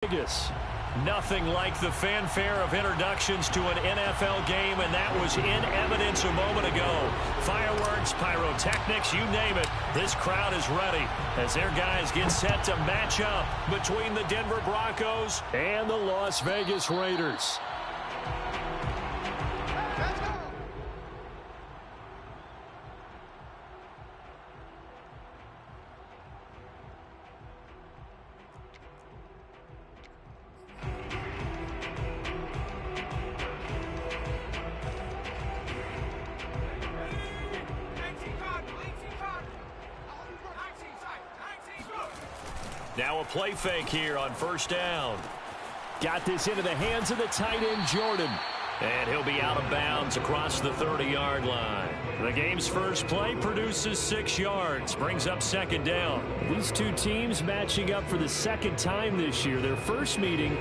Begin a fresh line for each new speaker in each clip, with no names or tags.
Vegas. Nothing like the fanfare of introductions to an NFL game, and that was in evidence a moment ago. Fireworks, pyrotechnics, you name it. This crowd is ready as their guys get set to match up between the Denver Broncos and the Las Vegas Raiders. Now a play fake here on first down. Got this into the hands of the tight end, Jordan. And he'll be out of bounds across the 30-yard line. The game's first play produces 6 yards, brings up second down. These two teams matching up for the second time this year. Their first meeting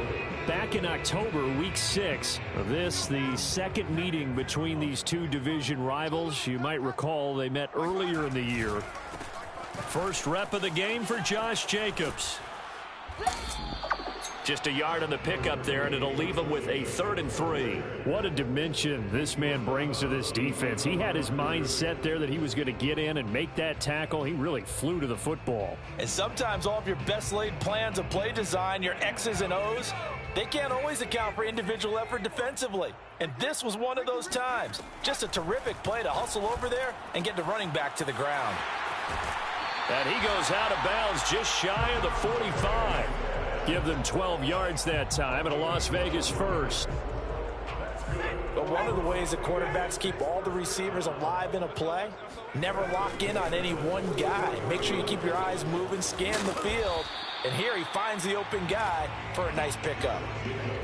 back in October, week 6. This, the second meeting between these two division rivals. You might recall they met earlier in the year. First rep of the game for Josh Jacobs. Just a yard on the pickup there, and it'll leave him with a 3rd and 3. What a dimension this man brings to this defense. He had his mind set there that he was going to get in and make that tackle. He really flew to the football.
And sometimes all of your best laid plans of play design, your X's and O's, they can't always account for individual effort defensively. And this was one of those times. Just a terrific play to hustle over there and get the running back to the ground.
And he goes out of bounds just shy of the 45. Give them 12 yards that time and a Las Vegas first.
But one of the ways that quarterbacks keep all the receivers alive in a play, never lock in on any one guy. Make sure you keep your eyes moving, scan the field. And here he finds the open guy for a nice pickup.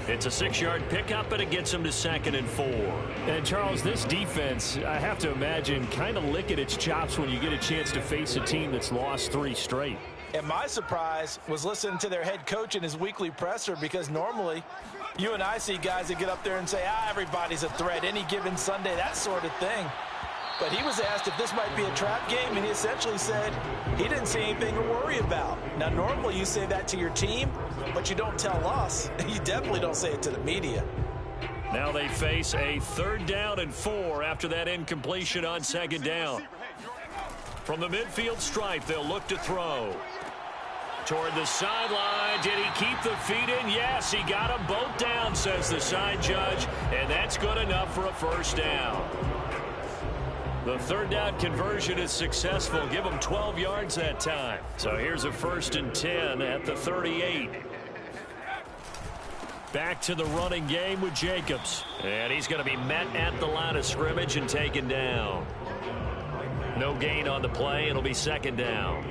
It's a 6-yard pickup, and it gets him to 2nd and 4. And, Charles, this defense, I have to imagine, kind of licking its chops when you get a chance to face a team that's lost 3 straight.
And my surprise was listening to their head coach in his weekly presser, because normally you and I see guys that get up there and say, everybody's a threat any given Sunday, that sort of thing. But he was asked if this might be a trap game, and he essentially said he didn't see anything to worry about. Now, normally you say that to your team, but you don't tell us. You definitely don't say it to the media.
Now they face a 3rd down and 4 after that incompletion on 2nd down. From the midfield stripe, they'll look to throw. Toward the sideline, did he keep the feet in? Yes, he got them both down, says the side judge, and that's good enough for a first down. The 3rd down conversion is successful. Give him 12 yards that time. So here's a 1st and 10 at the 38. Back to the running game with Jacobs. And he's going to be met at the line of scrimmage and taken down. No gain on the play. It'll be 2nd down.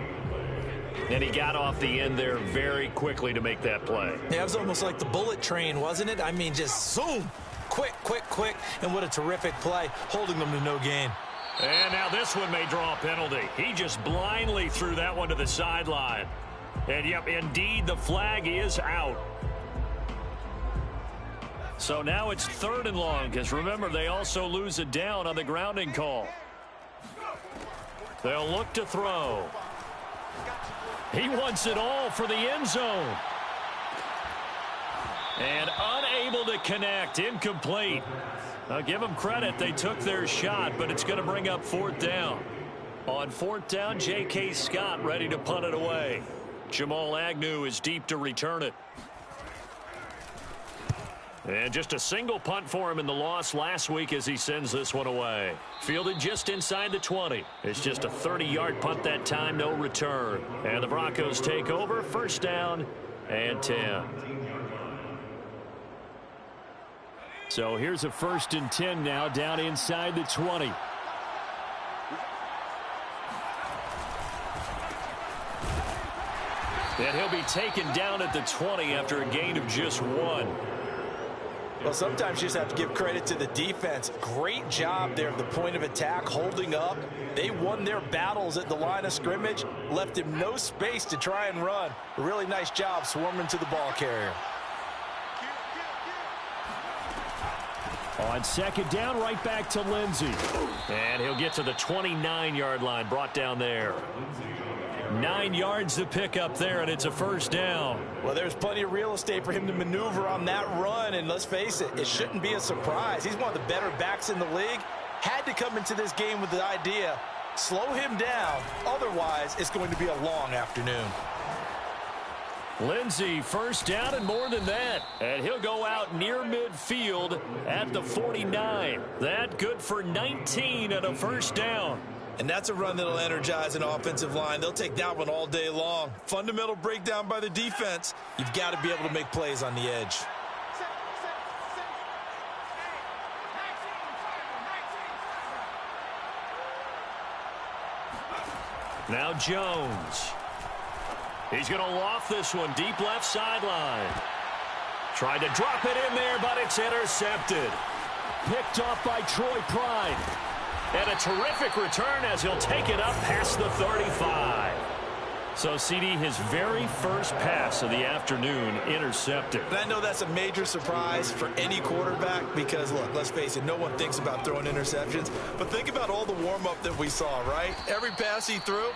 And he got off the end there very quickly to make that play.
Yeah, it was almost like the bullet train, wasn't it? I mean, just zoom. Quick, quick, quick. And what a terrific play, holding them to no gain.
And now this one may draw a penalty. He just blindly threw that one to the sideline. And, yep, indeed, the flag is out. So now it's 3rd and long, because remember, they also lose a down on the grounding call. They'll look to throw. He wants it all for the end zone. And unable to connect, incomplete. I'll give them credit. They took their shot, but it's going to bring up 4th down. On 4th down, J.K. Scott ready to punt it away. Jamal Agnew is deep to return it. And just a single punt for him in the loss last week as he sends this one away. Fielded just inside the 20. It's just a 30-yard punt that time, no return. And the Broncos take over, 1st down and 10. So here's a 1st and 10 now down inside the 20. And he'll be taken down at the 20 after a gain of just 1.
Well, sometimes you just have to give credit to the defense. Great job there at the point of attack, holding up. They won their battles at the line of scrimmage, left him no space to try and run. A really nice job swarming to the ball carrier.
On 2nd down, right back to Lindsey. And he'll get to the 29-yard line, brought down there. 9 yards to pick up there, and it's a first down.
Well, there's plenty of real estate for him to maneuver on that run, and let's face it, it shouldn't be a surprise. He's one of the better backs in the league. Had to come into this game with the idea, slow him down, otherwise it's going to be a long afternoon.
Lindsey, first down and more than that. And he'll go out near midfield at the 49. That good for 19 and a first down.
And that's a run that'll energize an offensive line. They'll take that one all day long. Fundamental breakdown by the defense. You've got to be able to make plays on the edge.
Now Jones. He's going to loft this one deep left sideline. Tried to drop it in there, but it's intercepted. Picked off by Troy Pride. And a terrific return as he'll take it up past the 35. So, CD, his very first pass of the afternoon intercepted.
And I know that's a major surprise for any quarterback because, look, let's face it, no one thinks about throwing interceptions. But think about all the warm-up that we saw, right? Every pass he threw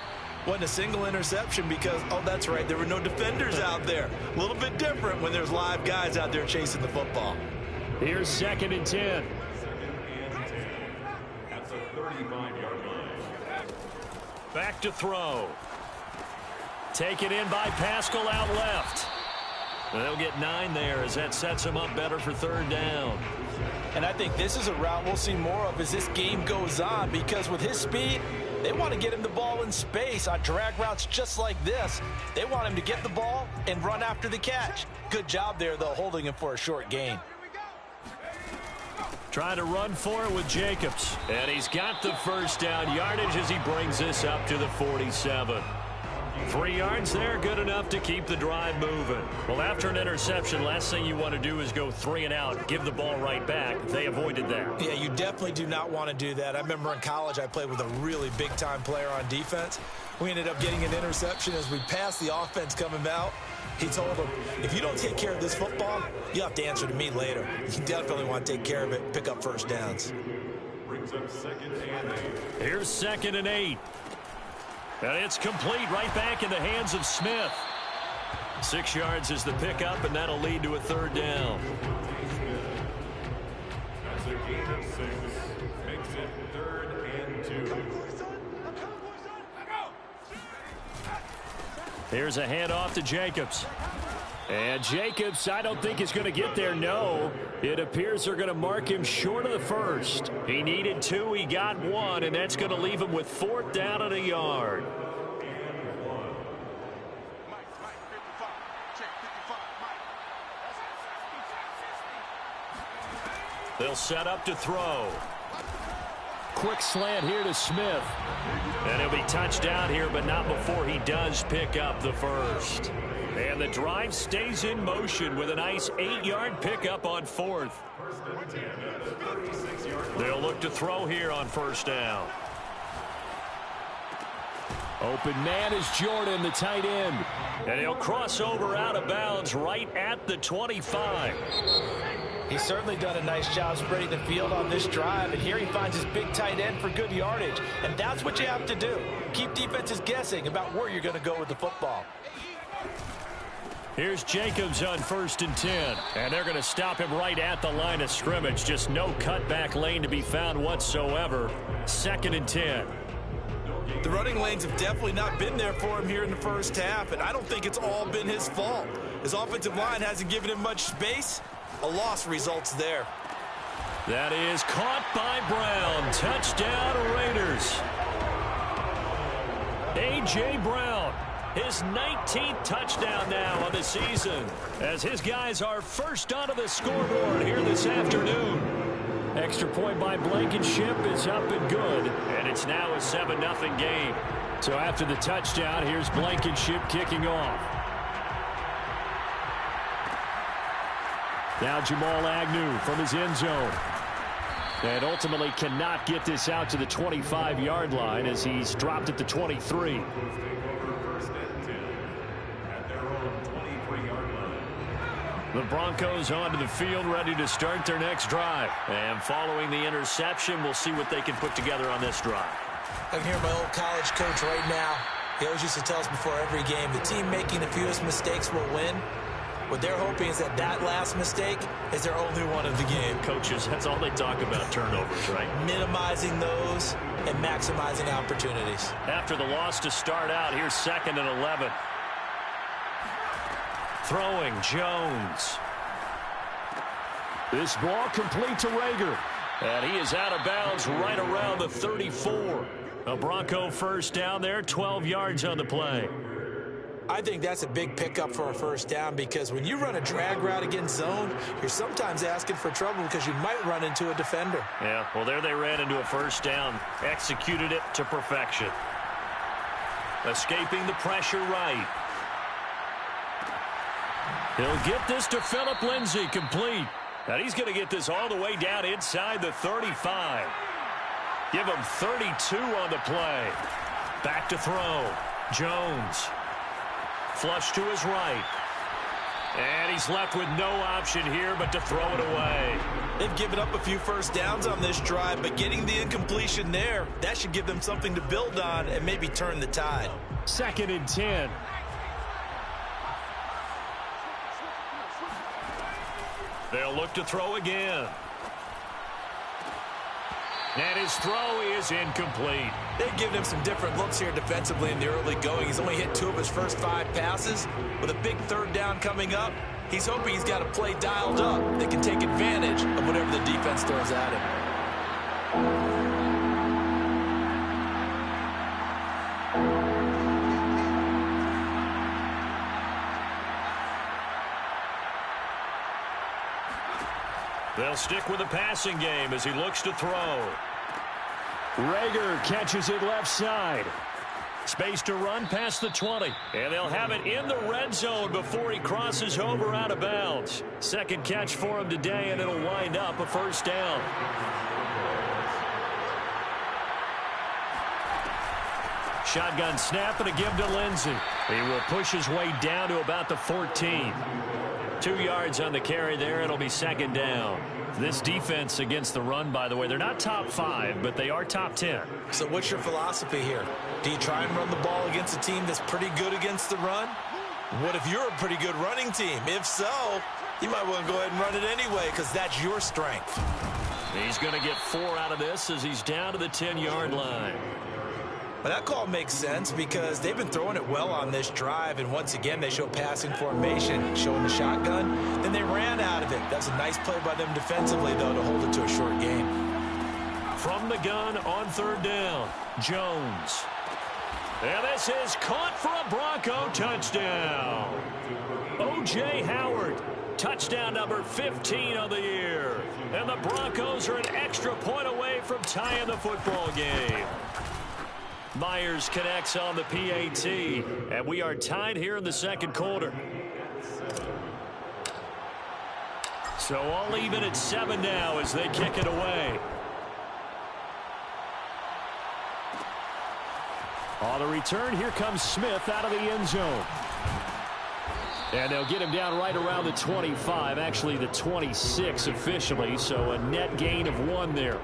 wasn't a single interception because, oh, that's right, there were no defenders out there. A little bit different when there's live guys out there chasing the football.
Here's 2nd and 10.
That's a 35-yard line.
Back to throw. Taken in by Pascal out left. They'll get 9 there as that sets him up better for 3rd down.
And I think this is a route we'll see more of as this game goes on because with his speed, they want to get him the ball in space on drag routes just like this. They want him to get the ball and run after the catch. Good job there, though, holding him for a short gain.
Trying to run for it with Jacobs. And he's got the first down yardage as he brings this up to the 47. 3 yards there, good enough to keep the drive moving. Well, after an interception, last thing you want to do is go 3 and out, give the ball right back. They avoided that.
Yeah, you definitely do not want to do that. I remember in college I played with a really big-time player on defense. We ended up getting an interception as we passed the offense coming out. He told him, if you don't take care of this football, you have to answer to me later. You definitely want to take care of it, pick up first downs.
Brings up 2nd and 8.
Here's 2nd and 8. And it's complete right back in the hands of Smith. 6 yards is the pickup, and that'll lead to a 3rd down.
That's a gain of 6. Makes it 3rd and 2.
Here's a handoff to Jacobs. And Jacobs, I don't think is going to get there. No, it appears they're going to mark him short of the first. He needed 2, he got 1, and that's going to leave him with 4th down and a yard. They'll set up to throw. Quick slant here to Smith. And he'll be touchdown here, but not before he does pick up the first. And the drive stays in motion with a nice 8-yard pickup on 4th. They'll look to throw here on 1st down. Open man is Jordan, the tight end. And he'll cross over out of bounds right at the 25.
He's certainly done a nice job spreading the field on this drive, and here he finds his big tight end for good yardage. And that's what you have to do. Keep defenses guessing about where you're going to go with the football.
Here's Jacobs on 1st and 10. And they're going to stop him right at the line of scrimmage. Just no cutback lane to be found whatsoever. 2nd and 10.
The running lanes have definitely not been there for him here in the first half, and I don't think it's all been his fault. His offensive line hasn't given him much space. A loss results there.
That is caught by Brown. Touchdown, Raiders. A.J. Brown, his 19th touchdown now on the season, as his guys are first onto the scoreboard here this afternoon. Extra point by Blankenship is up and good, and it's now a 7-0 game. So after the touchdown, here's Blankenship kicking off. Now Jamal Agnew from his end zone. And ultimately cannot get this out to the 25-yard line as he's dropped at the 23. The Broncos onto the field, ready to start their next drive. And following the interception, we'll see what they can put together on this drive.
I can hear my old college coach right now. He always used to tell us before every game, the team making the fewest mistakes will win. What they're hoping is that last mistake is their only one of the game.
Coaches, that's all they talk about, turnovers, right?
Minimizing those and maximizing opportunities.
After the loss to start out, here's 2nd and 11. Throwing, Jones. This ball complete to Rager. And he is out of bounds right around the 34. A Bronco first down there, 12 yards on the play.
I think that's a big pickup for a first down because when you run a drag route against zone, you're sometimes asking for trouble because you might run into a defender.
Yeah, well, there they ran into a first down. Executed it to perfection. Escaping the pressure right. He'll get this to Phillip Lindsay, complete. And he's going to get this all the way down inside the 35. Give him 32 on the play. Back to throw. Jones. Flush to his right. And he's left with no option here but to throw it away.
They've given up a few first downs on this drive, but getting the incompletion there, that should give them something to build on and maybe turn the tide.
2nd and 10. They'll look to throw again. And his throw is incomplete.
They've given him some different looks here defensively in the early going. He's only hit 2 of his first 5 passes. With a big 3rd down coming up, he's hoping he's got a play dialed up that can take advantage of whatever the defense throws at him.
They'll stick with the passing game as he looks to throw. Rager catches it left side. Space to run past the 20. And they'll have it in the red zone before he crosses over out of bounds. 2nd catch for him today, and it'll wind up a first down. Shotgun snap and a give to Lindsay. He will push his way down to about the 14. 2 yards on the carry there. It'll be 2nd down. This defense against the run, by the way, they're not top 5, but they are top 10.
So what's your philosophy here? Do you try and run the ball against a team that's pretty good against the run? What if you're a pretty good running team? If so, you might want to go ahead and run it anyway because that's your strength.
He's going to get 4 out of this as he's down to the 10-yard line.
But that call makes sense because they've been throwing it well on this drive, and once again they show passing formation, showing the shotgun. Then they ran out of it. That's a nice play by them defensively, though, to hold it to a short game.
From the gun on 3rd down, Jones. And this is caught for a Bronco touchdown. O.J. Howard, touchdown number 15 of the year. And the Broncos are an extra point away from tying the football game. Myers connects on the PAT, and we are tied here in the 2nd quarter. So all even at 7 now as they kick it away. On the return, here comes Smith out of the end zone. And they'll get him down right around the 25, actually the 26 officially, so a net gain of 1 there.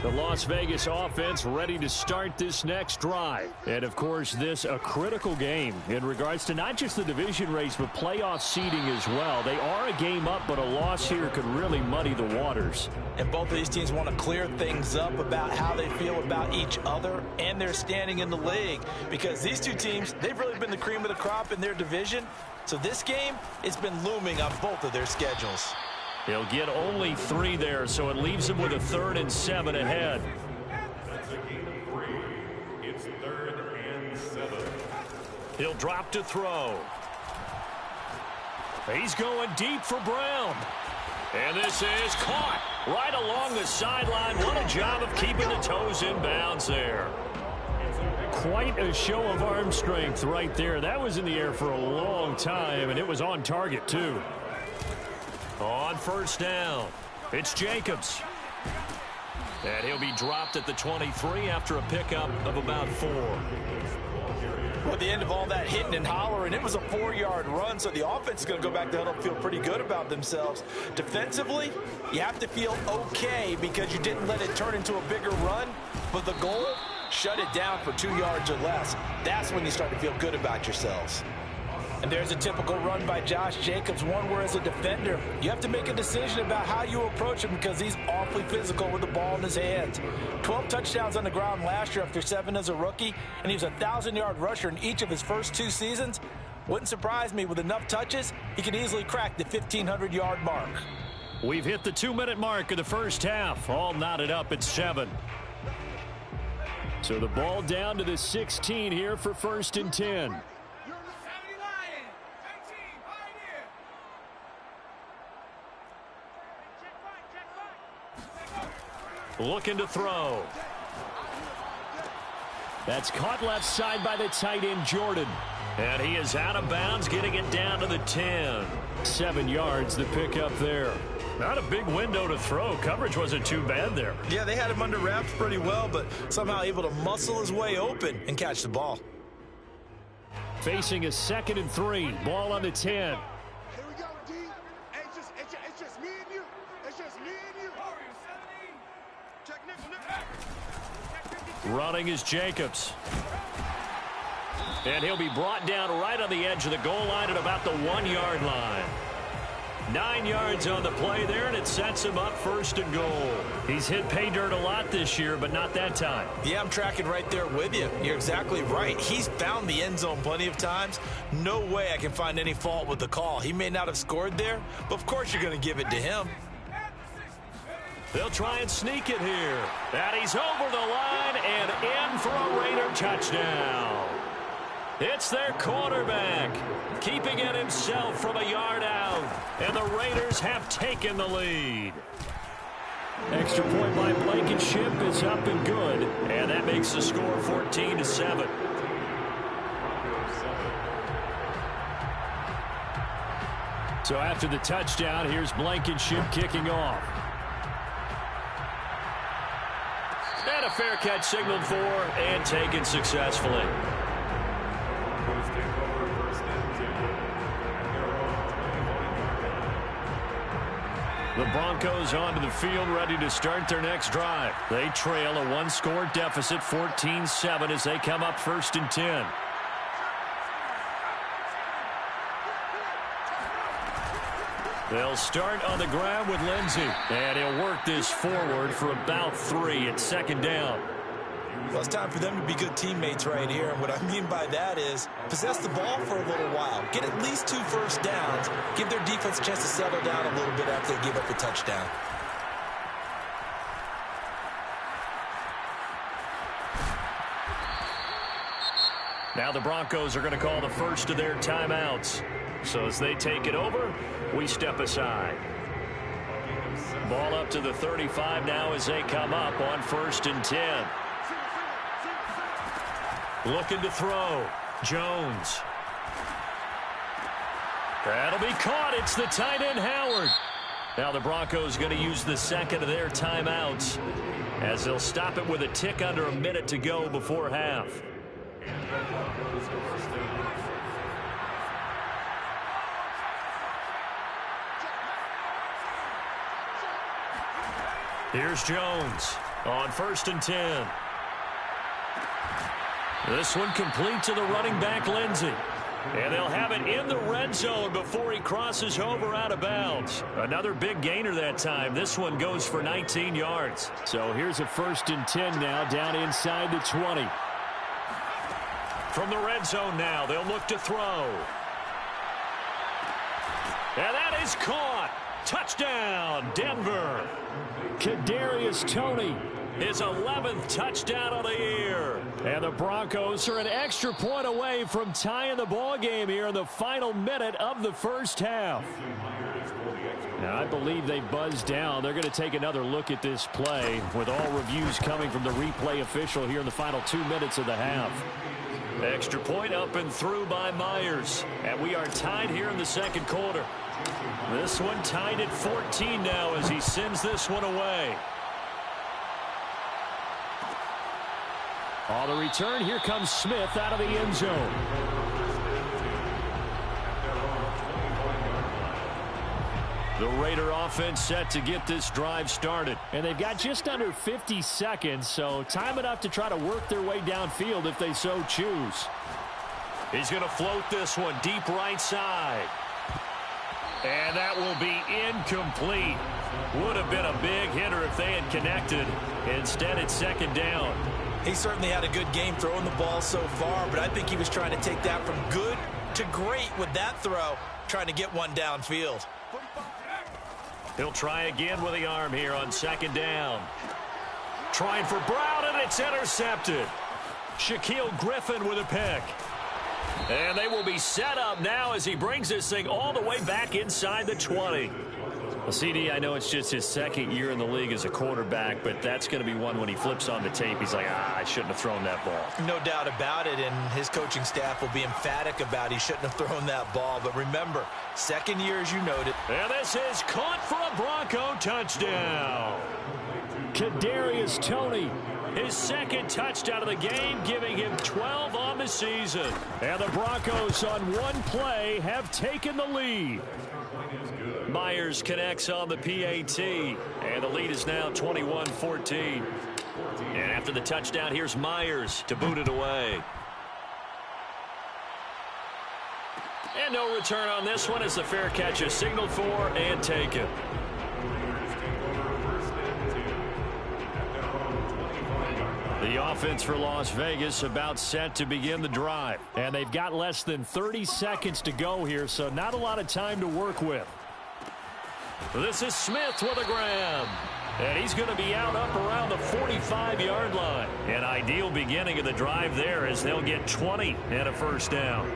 The Las Vegas offense ready to start this next drive. And, of course, this a critical game in regards to not just the division race, but playoff seeding as well. They are a game up, but a loss here could really muddy the waters.
And both of these teams want to clear things up about how they feel about each other and their standing in the league. Because these two teams, they've really been the cream of the crop in their division. So this game, it's been looming on both of their schedules.
He'll get only 3 there, so it leaves him with a 3rd and 7 ahead.
That's a gain of 3. It's 3rd and 7.
He'll drop to throw. He's going deep for Brown. And this is caught right along the sideline. What a job of keeping the toes in bounds there. Quite a show of arm strength right there. That was in the air for a long time, and it was on target, too. On 1st down, it's Jacobs. And he'll be dropped at the 23 after a pickup of about 4.
With the end of all that hitting and hollering, it was a 4-yard run, so the offense is going to go back to huddle and feel pretty good about themselves. Defensively, you have to feel okay because you didn't let it turn into a bigger run, but the goal, shut it down for 2 yards or less. That's when you start to feel good about yourselves. And there's a typical run by Josh Jacobs, one where as a defender, you have to make a decision about how you approach him because he's awfully physical with the ball in his hands. 12 touchdowns on the ground last year after 7 as a rookie, and he was a 1,000-yard rusher in each of his first 2 seasons. Wouldn't surprise me, with enough touches, he could easily crack the 1,500-yard mark.
We've hit the 2-minute mark of the first half, all knotted up at 7. So the ball down to the 16 here for 1st and 10. Looking to throw. That's caught left side by the tight end, Jordan. And he is out of bounds, getting it down to the 10. 7 yards, the pickup there. Not a big window to throw. Coverage wasn't too bad there.
Yeah, they had him under wraps pretty well, but somehow able to muscle his way open and catch the ball.
Facing a 2nd and 3. Ball on the 10.
Here we go, D. Hey, it's just me and you. It's just me and you. Check nickel.
Running is Jacobs. And he'll be brought down right on the edge of the goal line at about the 1-yard line. 9 yards on the play there, and it sets him up 1st and goal. He's hit pay dirt a lot this year, but not that time.
Yeah, I'm tracking right there with you. You're exactly right. He's found the end zone plenty of times. No way I can find any fault with the call. He may not have scored there, but of course you're going to give it to him.
They'll try and sneak it here. And he's over the line and in for a Raider touchdown. It's their quarterback, keeping it himself from a yard out. And the Raiders have taken the lead. Extra point by Blankenship is up and good. And that makes the score 14-7. So after the touchdown, here's Blankenship kicking off. And a fair catch signaled for and taken successfully. The Broncos onto the field, ready to start their next drive. They trail a 1-score deficit, 14-7, as they come up 1st and 10. They'll start on the ground with Lindsey. And he'll work this forward for about 3 at 2nd down.
Well, it's time for them to be good teammates right here. And what I mean by that is possess the ball for a little while. Get at least 2 first downs. Give their defense a chance to settle down a little bit after they give up a touchdown.
Now the Broncos are going to call the first of their timeouts. So as they take it over, we step aside. Ball up to the 35 now as they come up on 1st and 10. Looking to throw. Jones. That'll be caught. It's the tight end, Howard. Now the Broncos going to use the 2nd of their timeouts as they'll stop it with a tick under a minute to go before half. Here's Jones on 1st and 10. This one complete to the running back, Lindsey. And they'll have it in the red zone before he crosses over out of bounds. Another big gainer that time. This one goes for 19 yards. So here's a 1st and 10 now down inside the 20. From the red zone now, they'll look to throw. And that is caught. Touchdown, Denver. Kadarius Toney, his 11th touchdown of the year. And the Broncos are an extra point away from tying the ball game here in the final minute of the first half. Now, I believe they buzzed down. They're going to take another look at this play with all reviews coming from the replay official here in the final 2 minutes of the half. Extra point up and through by Myers. And we are tied here in the second quarter. This one tied at 14 now as he sends this one away. On the return, here comes Smith out of the end zone. The Raider offense set to get this drive started. And they've got just under 50 seconds, so time enough to try to work their way downfield if they so choose. He's going to float this one deep right side. And that will be incomplete. Would have been a big hitter if they had connected. Instead, it's second down.
He certainly had a good game throwing the ball so far, but I think he was trying to take that from good to great with that throw, trying to get one downfield.
He'll try again with the arm here on second down. Trying for Brown, and it's intercepted. Shaquill Griffin with a pick. And they will be set up now as he brings this thing all the way back inside the 20. Well, CD, I know it's just his second year in the league as a quarterback, but that's going to be one when he flips on the tape. He's like, I shouldn't have thrown that ball.
No doubt about it, and his coaching staff will be emphatic about he shouldn't have thrown that ball. But remember, second year, as you noted.
And this is caught for a Bronco touchdown. Kadarius Toney, his second touchdown of the game, giving him 12 on the season. And the Broncos on one play have taken the lead. Myers connects on the PAT, and the lead is now 21-14. And after the touchdown, here's Myers to boot it away. And no return on this one as the fair catch is signaled for and taken. The offense for Las Vegas about set to begin the drive. And they've got less than 30 seconds to go here, so not a lot of time to work with. This is Smith with a grab. And he's going to be out up around the 45-yard line. An ideal beginning of the drive there as they'll get 20 and a first down.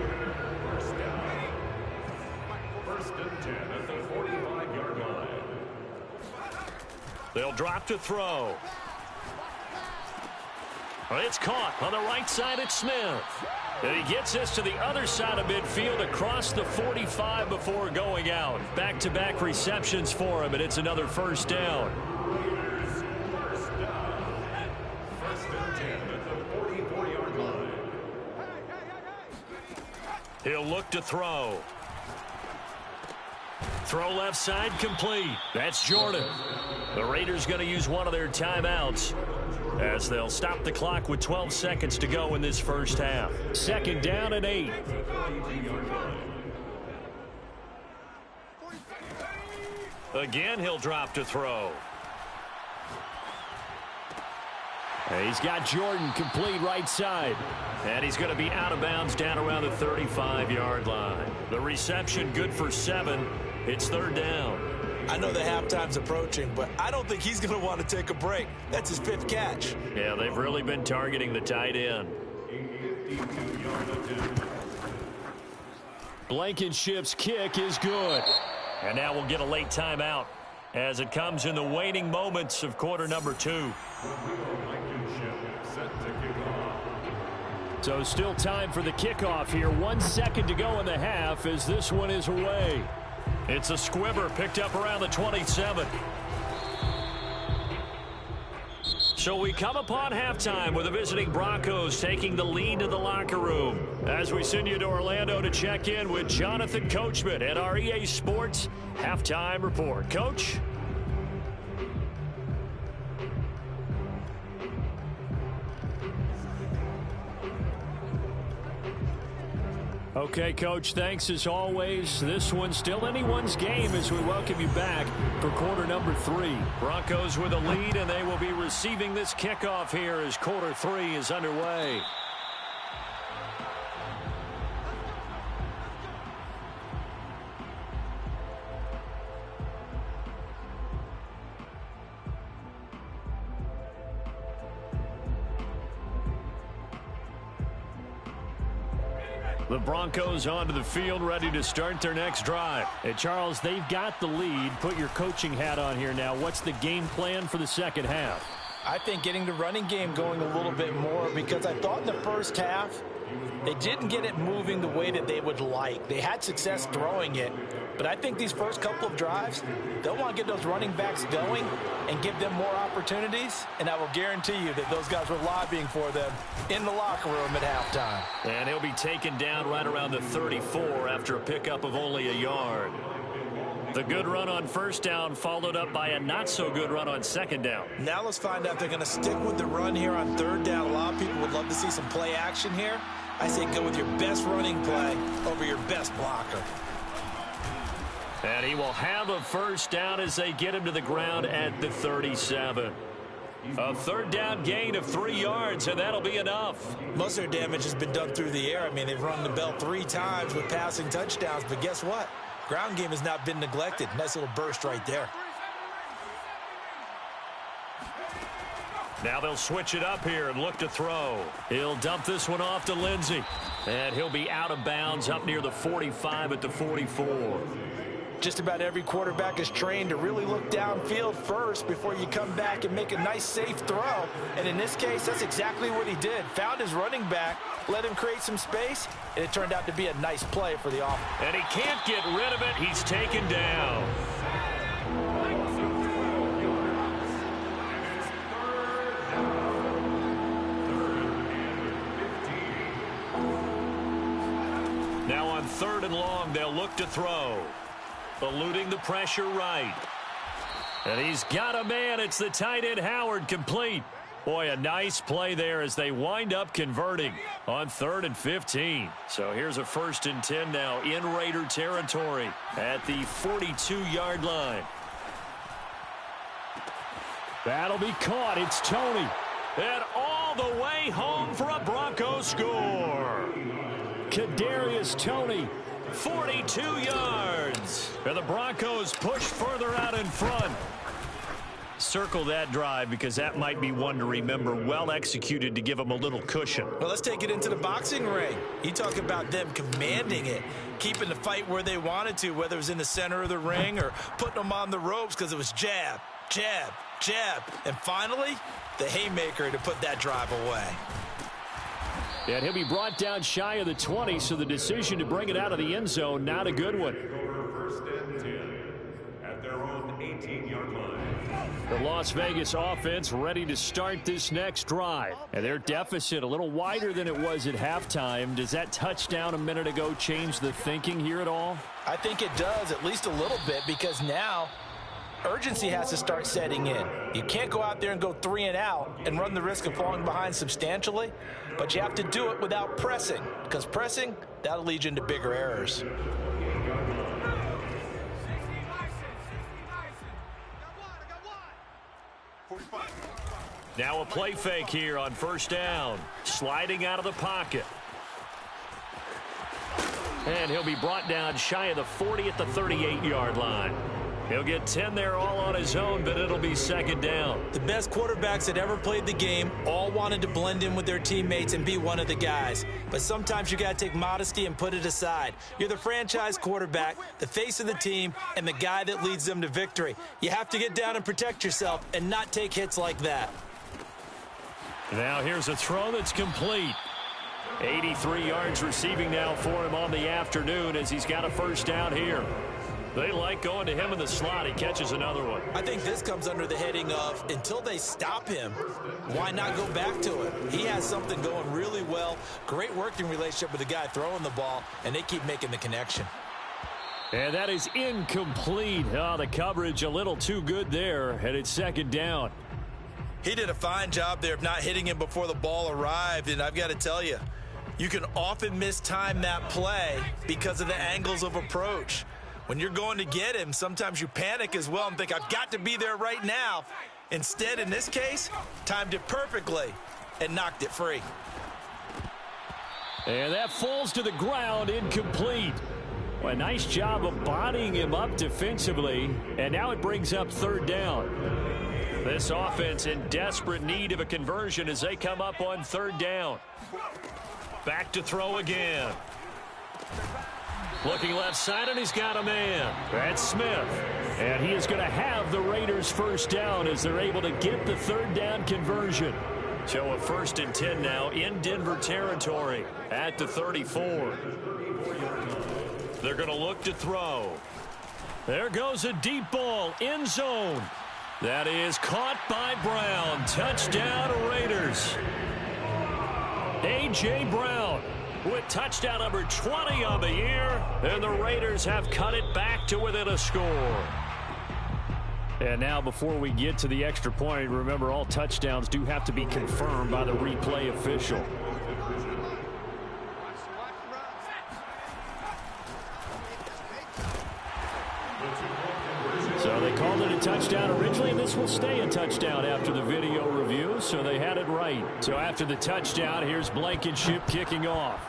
First and 10 at the 45-yard line.
They'll drop to throw. It's caught on the right side at Smith. And he gets this to the other side of midfield across the 45 before going out. Back-to-back receptions for him, and it's another first down.
First and 10 at the 44-yard line.
He'll look to throw. Throw left side complete. That's Jordan. The Raiders going to use one of their timeouts as they'll stop the clock with 12 seconds to go in this first half. Second down and 8. Again, he'll drop to throw. And he's got Jordan complete right side. And he's going to be out of bounds down around the 35-yard line. The reception good for 7. It's third down.
I know the halftime's approaching, but I don't think he's going to want to take a break. That's his 5th catch.
Yeah, they've really been targeting the tight end. Blankenship's kick is good. And now we'll get a late timeout as it comes in the waning moments of quarter number 2. So still time for the kickoff here. 1 second to go in the half as this one is away. It's a squibber picked up around the 27. So we come upon halftime with the visiting Broncos taking the lead to the locker room. As we send you to Orlando to check in with Jonathan Coachman at our EA Sports Halftime Report. Coach? Okay, Coach, thanks as always. This one's still anyone's game as we welcome you back for quarter number 3. Broncos with a lead, and they will be receiving this kickoff here as quarter 3 is underway. The Broncos onto the field, ready to start their next drive. And Charles, they've got the lead. Put your coaching hat on here now. What's the game plan for the second half?
I think getting the running game going a little bit more, because I thought in the first half They didn't get it moving the way that they would like. They had success throwing it, but I think these first couple of drives, they'll want to get those running backs going and give them more opportunities, and I will guarantee you that those guys were lobbying for them in the locker room at halftime.
And he'll be taken down right around the 34 after a pickup of only a yard. The good run on first down followed up by a not-so-good run on second down.
Now let's find out if they're going to stick with the run here on third down. A lot of people would love to see some play action here. I say go with your best running play over your best blocker.
And he will have a first down as they get him to the ground at the 37. A third down gain of 3 yards, and that'll be enough.
Most of their damage has been done through the air. I mean, they've rung the bell 3 times with passing touchdowns, but guess what? Ground game has not been neglected. Nice little burst right there.
Now they'll switch it up here and look to throw. He'll dump this one off to Lindsey. And he'll be out of bounds up near the 45 at the 44.
Just about every quarterback is trained to really look downfield first before you come back and make a nice, safe throw. And in this case, that's exactly what he did. Found his running back, let him create some space, and it turned out to be a nice play for the offense.
And he can't get rid of it. He's taken down. Now on 3rd and long, they'll look to throw. Eluding the pressure right. And he's got a man. It's the tight end Howard, complete. Boy, a nice play there as they wind up converting on 3rd and 15. So here's a 1st and 10 now in Raider territory at the 42-yard line. That'll be caught. It's Toney. And all the way home for a Bronco score. Kadarius Toney, 42 yards. And the Broncos push further out in front. Circle that drive because that might be one to remember. Well executed to give them a little cushion.
Well, let's take it into the boxing ring. You talk about them commanding it, keeping the fight where they wanted to, whether it was in the center of the ring or putting them on the ropes because it was jab, jab, jab. And finally, the haymaker to put that drive away.
And he'll be brought down shy of the 20, so the decision to bring it out of the end zone, not a good one.
1st and 10 at their own 18-yard line.
The Las Vegas offense ready to start this next drive. And their deficit a little wider than it was at halftime. Does that touchdown a minute ago change the thinking here at all?
I think it does, at least a little bit, because now urgency has to start setting in. You can't go out there and go 3 and out and run the risk of falling behind substantially, but you have to do it without pressing, because pressing, that'll lead you into bigger errors.
Now a play fake here on 1st down. Sliding out of the pocket. And he'll be brought down shy of the 40 at the 38-yard line. He'll get 10 there all on his own, but it'll be 2nd down.
The best quarterbacks that ever played the game all wanted to blend in with their teammates and be one of the guys. But sometimes you got to take modesty and put it aside. You're the franchise quarterback, the face of the team, and the guy that leads them to victory. You have to get down and protect yourself and not take hits like that.
Now here's a throw that's complete. 83 yards receiving now for him on the afternoon as he's got a 1st down here. They like going to him in the slot. He catches another one.
I think this comes under the heading of until they stop him, why not go back to it? He has something going really well. Great working relationship with the guy throwing the ball, and they keep making the connection.
And that is incomplete. Oh, the coverage a little too good there, and it's 2nd down.
He did a fine job there of not hitting him before the ball arrived, and I've got to tell you, you can often mistime that play because of the angles of approach. When you're going to get him, sometimes you panic as well and think, I've got to be there right now. Instead, in this case, timed it perfectly and knocked it free.
And that falls to the ground, incomplete. Well, a nice job of bodying him up defensively, and now it brings up 3rd down. This offense in desperate need of a conversion as they come up on 3rd down. Back to throw again. Looking left side, and he's got a man. That's Smith. And he is going to have the Raiders' 1st down as they're able to get the 3rd down conversion. So a 1st and 10 now in Denver territory at the 34. They're going to look to throw. There goes a deep ball, end zone. That is caught by Brown. Touchdown Raiders. A.J. Brown with touchdown number 20 on the year. And the Raiders have cut it back to within a score. And now before we get to the extra point, remember all touchdowns do have to be confirmed by the replay official. So they called it a touchdown originally, and this will stay a touchdown after the video review, so they had it right. So after the touchdown, here's Blankenship kicking off.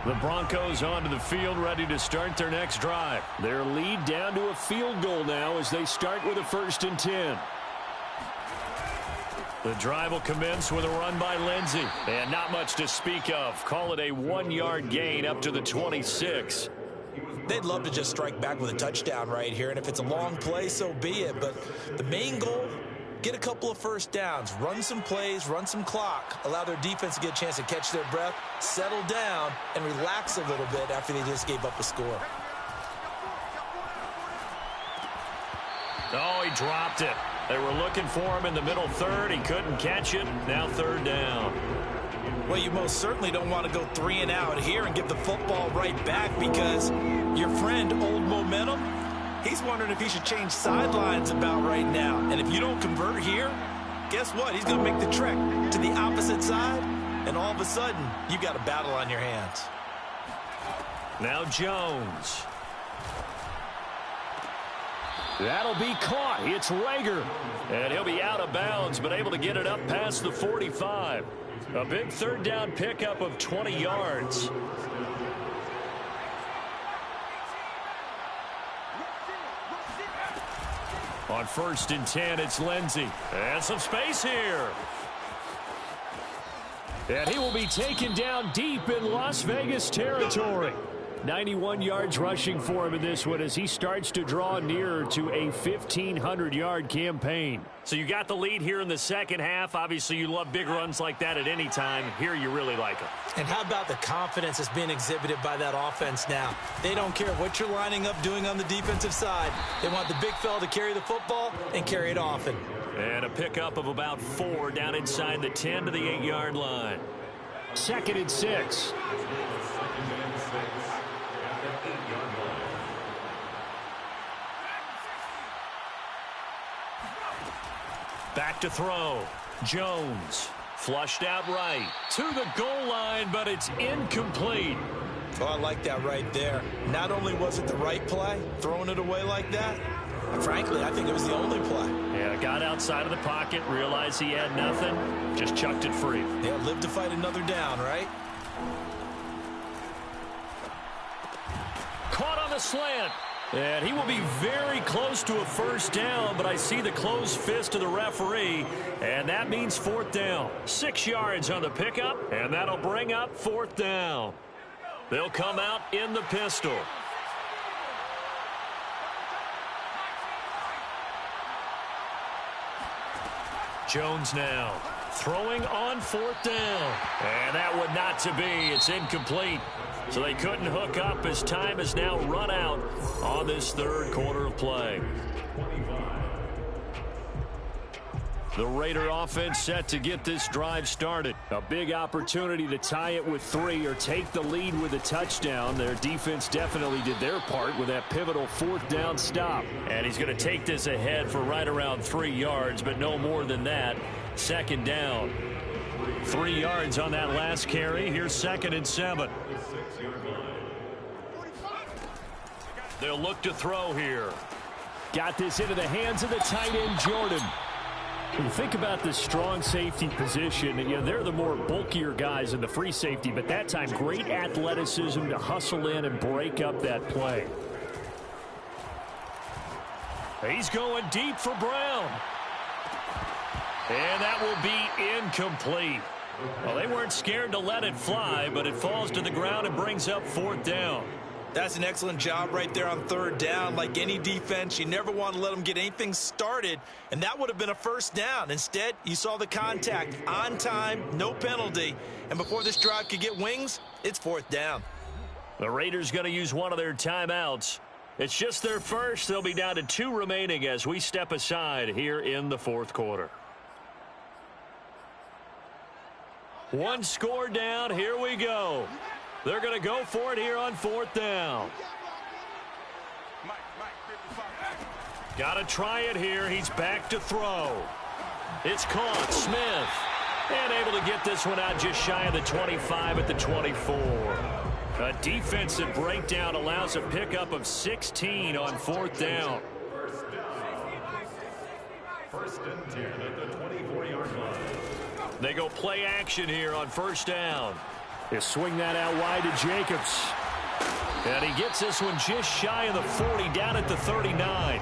The Broncos onto the field, ready to start their next drive. Their lead down to a field goal now as they start with a 1st and 10. The drive will commence with a run by Lindsey. And not much to speak of. Call it a 1-yard gain up to the 26.
They'd love to just strike back with a touchdown right here, and if it's a long play, so be it. But the main goal, get a couple of first downs, run some plays, run some clock, allow their defense to get a chance to catch their breath, settle down, and relax a little bit after they just gave up a score.
Oh, he dropped it. They were looking for him in the middle third. He couldn't catch it. Now 3rd down.
Well, you most certainly don't want to go 3 and out here and give the football right back, because your friend, Old Momentum, he's wondering if he should change sidelines about right now. And if you don't convert here, guess what? He's going to make the trek to the opposite side, and all of a sudden, you've got a battle on your hands.
Now Jones. That'll be caught. It's Rager. And he'll be out of bounds, but able to get it up past the 45. A big 3rd down pickup of 20 yards. On 1st and 10, it's Lindsey. And some space here. And he will be taken down deep in Las Vegas territory. 91 yards rushing for him in this one as he starts to draw nearer to a 1,500-yard campaign. So you got the lead here in the second half. Obviously, you love big runs like that at any time. Here, you really like them.
And how about the confidence that's being exhibited by that offense now? They don't care what you're lining up doing on the defensive side. They want the big fella to carry the football and carry it often.
And a pickup of about 4 down inside the 10 to the 8-yard line. 2nd and 6. Back to throw. Jones flushed out right to the goal line, but it's incomplete.
Oh, I like that right there. Not only was it the right play, throwing it away like that, frankly, I think it was the only play.
Yeah, got outside of the pocket, realized he had nothing, just chucked it free.
Yeah, live to fight another down, right?
Caught on the slant. And he will be very close to a 1st down, but I see the closed fist of the referee, and that means 4th down. 6 yards on the pickup, and that'll bring up 4th down. They'll come out in the pistol. Jones now throwing on 4th down. And that would not to be. It's incomplete. So they couldn't hook up as time has now run out on this 3rd quarter of play. The Raider offense set to get this drive started. A big opportunity to tie it with 3 or take the lead with a touchdown. Their defense definitely did their part with that pivotal 4th down stop. And he's going to take this ahead for right around 3 yards, but no more than that. 2nd down. 3 yards on that last carry. Here's 2nd and 7. They'll look to throw here. Got this into the hands of the tight end, Jordan. When you think about this strong safety position, you know, they're the more bulkier guys in the free safety, but that time, great athleticism to hustle in and break up that play. He's going deep for Brown. And that will be incomplete. Well, they weren't scared to let it fly, but it falls to the ground and brings up 4th down.
That's an excellent job right there on 3rd down. Like any defense, you never want to let them get anything started, and that would have been a 1st down. Instead, you saw the contact on time, no penalty, and before this drive could get wings, it's 4th down.
The Raiders going to use one of their timeouts. It's just their first. They'll be down to 2 remaining as we step aside here in the 4th quarter. 1 score down. Here we go. They're going to go for it here on 4th down. Got to try it here. He's back to throw. It's caught. Smith. And able to get this one out just shy of the 25 at the 24. A defensive breakdown allows a pickup of 16 on 4th down.
First and 10 at the 24-yard line.
They go play action here on 1st down. They swing that out wide to Jacobs. And he gets this one just shy of the 40, down at the 39.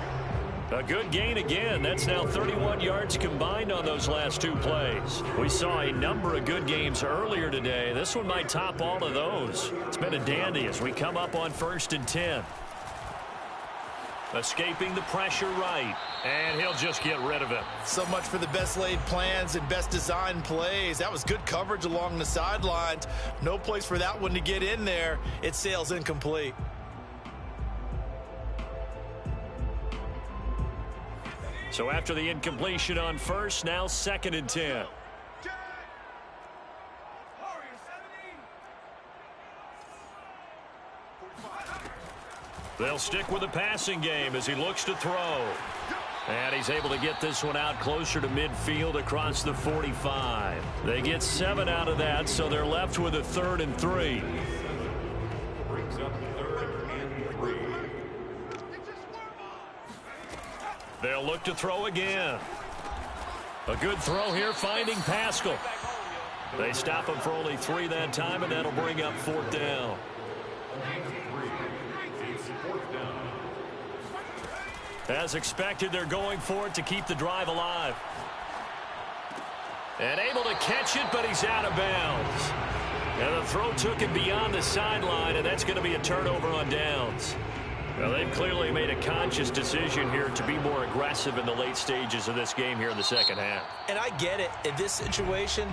A good gain again. That's now 31 yards combined on those last 2 plays. We saw a number of good games earlier today. This one might top all of those. It's been a dandy as we come up on 1st and 10. Escaping the pressure right. And he'll just get rid of it.
So much for the best laid plans and best designed plays. That was good coverage along the sidelines. No place for that one to get in there. It sails incomplete.
So after the incompletion on 1st, now 2nd and 10. They'll stick with the passing game as he looks to throw. And he's able to get this one out closer to midfield across the 45. They get 7 out of that, so they're left with a 3rd and 3.
Brings up 3rd and 3.
They'll look to throw again. A good throw here, finding Pascal. They stop him for only 3 that time, and that'll bring up 4th down. As expected, they're going for it to keep the drive alive. And able to catch it, but he's out of bounds. And the throw took him beyond the sideline, and that's going to be a turnover on downs. Well, they've clearly made a conscious decision here to be more aggressive in the late stages of this game here in the 2nd half.
And I get it. In this situation,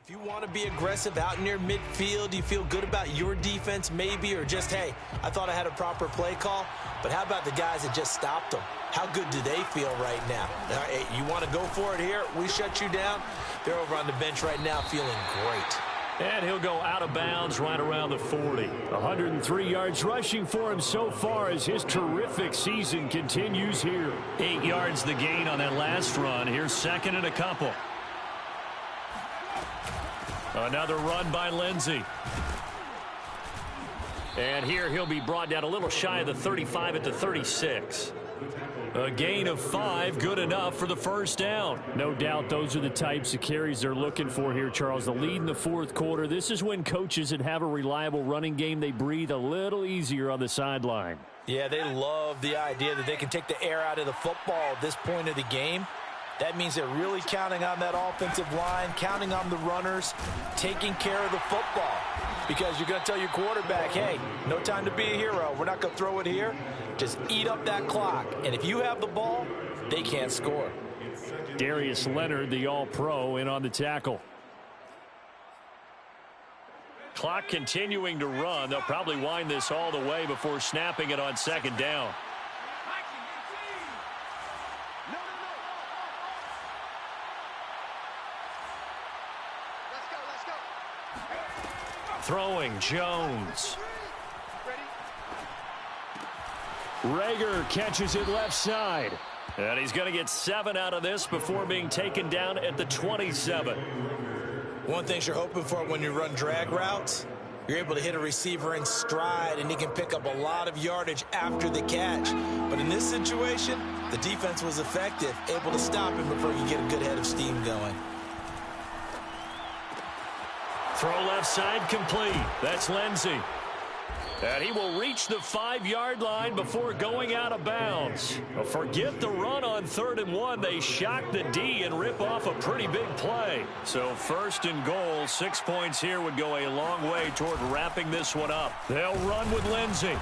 if you want to be aggressive out near midfield, you feel good about your defense maybe, or just, hey, I thought I had a proper play call. But how about the guys that just stopped them? How good do they feel right now? Hey, you want to go for it here? We shut you down. They're over on the bench right now feeling great.
And he'll go out of bounds right around the 40. 103 yards rushing for him so far as his terrific season continues here. 8 yards the gain on that last run. Here's 2nd and a couple. Another run by Lindsey. And here he'll be brought down a little shy of the 35 at the 36. A gain of 5, good enough for the 1st down.
No doubt those are the types of carries they're looking for here, Charles. The lead in the 4th quarter. This is when coaches that have a reliable running game, they breathe a little easier on the sideline.
Yeah, they love the idea that they can take the air out of the football at this point of the game. That means they're really counting on that offensive line, counting on the runners, taking care of the football. Because you're going to tell your quarterback, hey, no time to be a hero. We're not going to throw it here. Just eat up that clock. And if you have the ball, they can't score.
Darius Leonard, the all-pro, in on the tackle.
Clock continuing to run. They'll probably wind this all the way before snapping it on 2nd down. Throwing, Jones.
Reagor catches it left side.
And he's going to get 7 out of this before being taken down at the 27.
One thing you're hoping for when you run drag routes, You're able to hit a receiver in stride, and he can pick up a lot of yardage after the catch. But in this situation, the defense was effective, able to stop him before he could get a good head of steam going.
Throw left side complete. That's Lindsey. And he will reach the 5-yard line before going out of bounds. Forget the run on 3rd and 1. They shock the D and rip off a pretty big play. So 1st and goal, 6 points here would go a long way toward wrapping this one up. They'll run with Lindsey.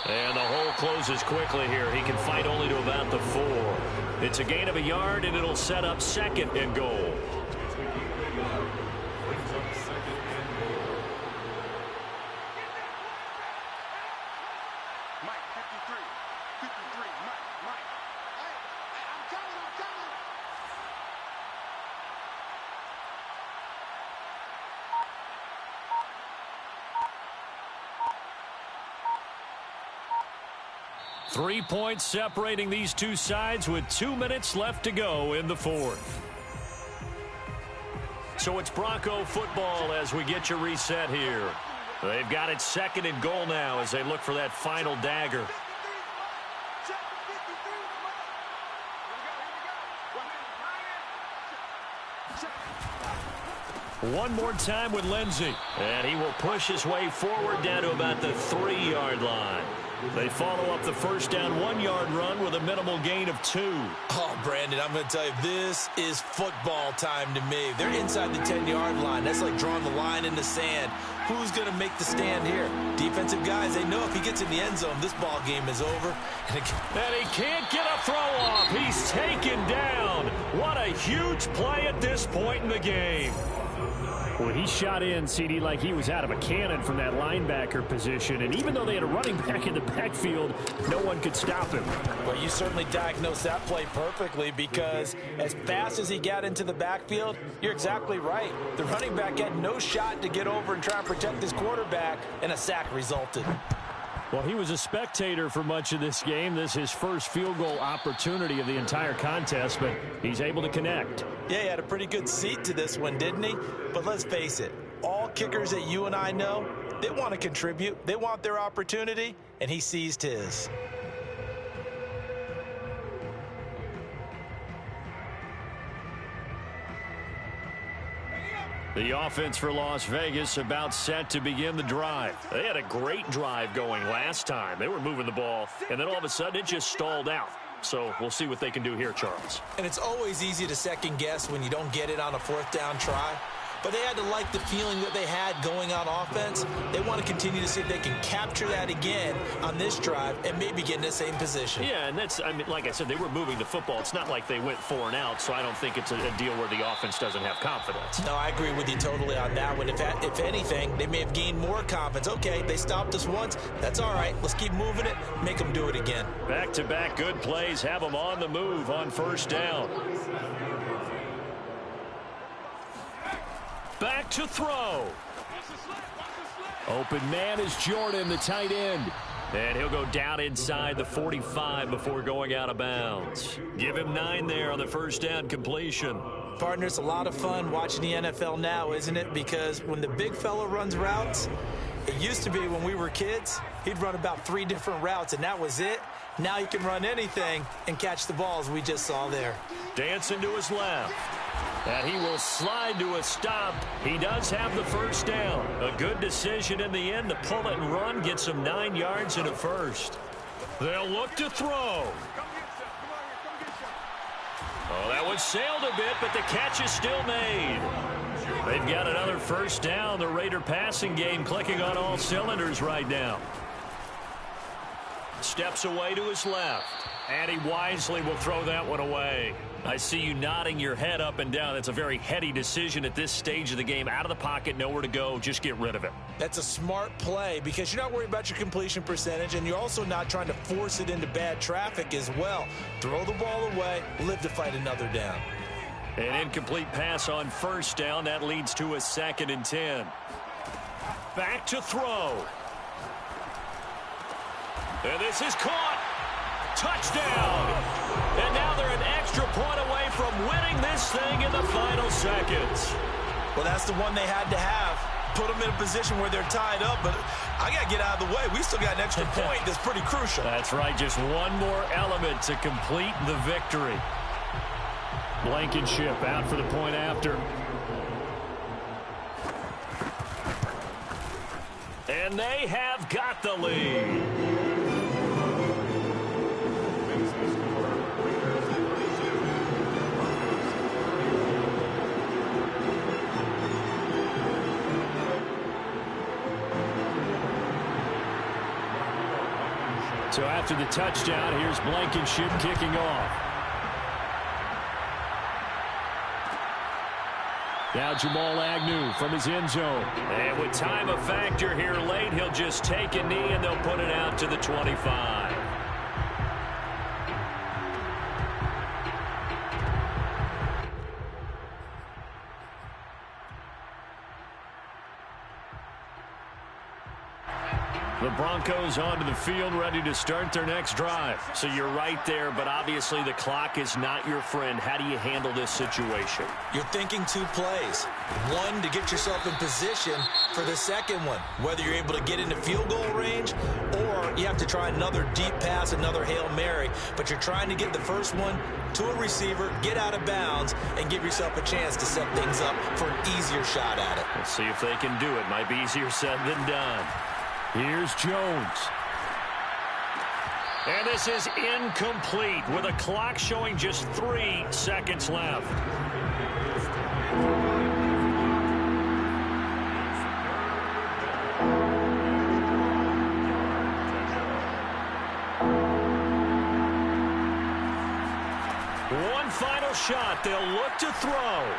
And the hole closes quickly here. He can fight only to about the 4. It's a gain of a yard, and it'll set up 2nd and goal.
Mike, 53. 53, Mike. Hey, I'm coming.
3 points separating these two sides with 2 minutes left to go in the 4th. So it's Bronco football as we get you reset here. They've got it 2nd and goal now as they look for that final dagger. One more time with Lindsey. And he will push his way forward down to about the 3-yard line. They follow up the first down 1-yard run with a minimal gain of 2.
Oh, Brandon, I'm going to tell you, this is football time to me. They're inside the 10-yard line. That's like drawing the line in the sand. Who's going to make the stand here? Defensive guys, they know if he gets in the end zone, this ball game is over.
And he can't get a throw off. He's taken down. What a huge play at this point in the game.
Well, he shot in, CD, like he was out of a cannon from that linebacker position. And even though they had a running back in the backfield, no one could stop him.
Well, you certainly diagnosed that play perfectly, because as fast as he got into the backfield, you're exactly right. The running back had no shot to get over and try and protect his quarterback, and a sack resulted.
Well, he was a spectator for much of this game. This is his first field goal opportunity of the entire contest, but he's able to connect.
Yeah, he had a pretty good seat to this one, didn't he? But let's face it, all kickers that you and I know, they want to contribute. They want their opportunity, and he seized his.
The offense for Las Vegas about set to begin the drive. They had a great drive going last time. They were moving the ball, and then all of a sudden it just stalled out. So we'll see what they can do here, Charles.
And it's always easy to second guess when you don't get it on a 4th down try. But they had to like the feeling that they had going on offense. They want to continue to see if they can capture that again on this drive and maybe get in the same position.
Yeah, and that's, I mean, like I said, they were moving the football. It's not like they went 4 and out, so I don't think it's a deal where the offense doesn't have confidence.
No, I agree with you totally on that one. If anything, they may have gained more confidence. Okay, they stopped us once. That's all right. Let's keep moving it. Make them do it again.
Back-to-back good plays have them on the move on 1st down. Back to throw.
Open man is Jordan, the tight end.
And he'll go down inside the 45 before going out of bounds. Give him 9 there on the 1st down completion.
Partner, it's a lot of fun watching the NFL now, isn't it? Because when the big fella runs routes, it used to be when we were kids, he'd run about 3 different routes, and that was it. Now he can run anything and catch the balls we just saw there.
Dancing to his left. And he will slide to a stop. He does have the 1st down. A good decision in the end to pull it and run, get some 9 yards and a 1st. They'll look to throw. Oh, that one sailed a bit, but the catch is still made. They've got another 1st down. The Raider passing game clicking on all cylinders right now. Steps away to his left. And he wisely will throw that one away. I see you nodding your head up and down. That's a very heady decision at this stage of the game. Out of the pocket, nowhere to go. Just get rid of it.
That's a smart play because you're not worried about your completion percentage, and you're also not trying to force it into bad traffic as well. Throw the ball away, live to fight another down.
An incomplete pass on 1st down. That leads to a 2nd and 10. Back to throw. And this is caught. Touchdown. And now they're an extra point away from winning this thing in the final seconds.
Well, that's the one they had to have. put them in a position where they're tied up, but I got to get out of the way. We still got an extra point that's pretty crucial.
That's right, just one more element to complete the victory.
Blankenship out for the point after.
And they have got the lead.
So after the touchdown, here's Blankenship kicking off. Now Jamal Agnew from his end zone.
And with time a factor here late, he'll just take a knee and they'll put it out to the 25.
The Broncos onto the field, ready to start their next drive.
So you're right there, but obviously the clock is not your friend. How do you handle this situation?
You're thinking 2 plays. One, to get yourself in position for the second one, whether you're able to get into field goal range or you have to try another deep pass, another Hail Mary. But you're trying to get the first one to a receiver, get out of bounds, and give yourself a chance to set things up for an easier shot at it.
Let's see if they can do it. Might be easier said than done.
Here's Jones.
And this is incomplete with a clock showing just 3 seconds left. One final shot. They'll look to throw.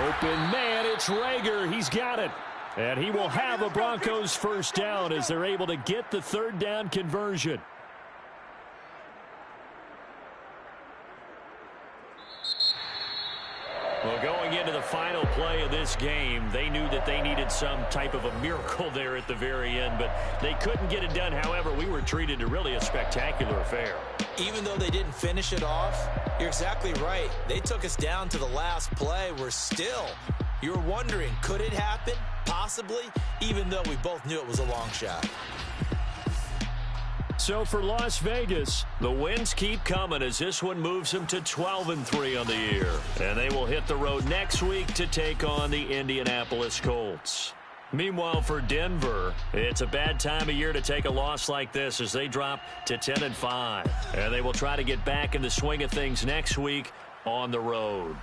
Open man, it's Reagor. He's got it. And he will have a Broncos first down as they're able to get the third down conversion.
Well, going into the final play of this game, they knew that they needed some type of a miracle there at the very end, but they couldn't get it done. However, we were treated to really a spectacular affair.
Even though they didn't finish it off, you're exactly right. They took us down to the last play. We're still, you're wondering, could it happen? Possibly, even though we both knew it was a long shot.
So for Las Vegas,
the wins keep coming as this one moves them to 12-3 on the year. And they will hit the road next week to take on the Indianapolis Colts. Meanwhile, for Denver, it's a bad time of year to take a loss like this as they drop to 10-5. And they will try to get back in the swing of things next week on the road.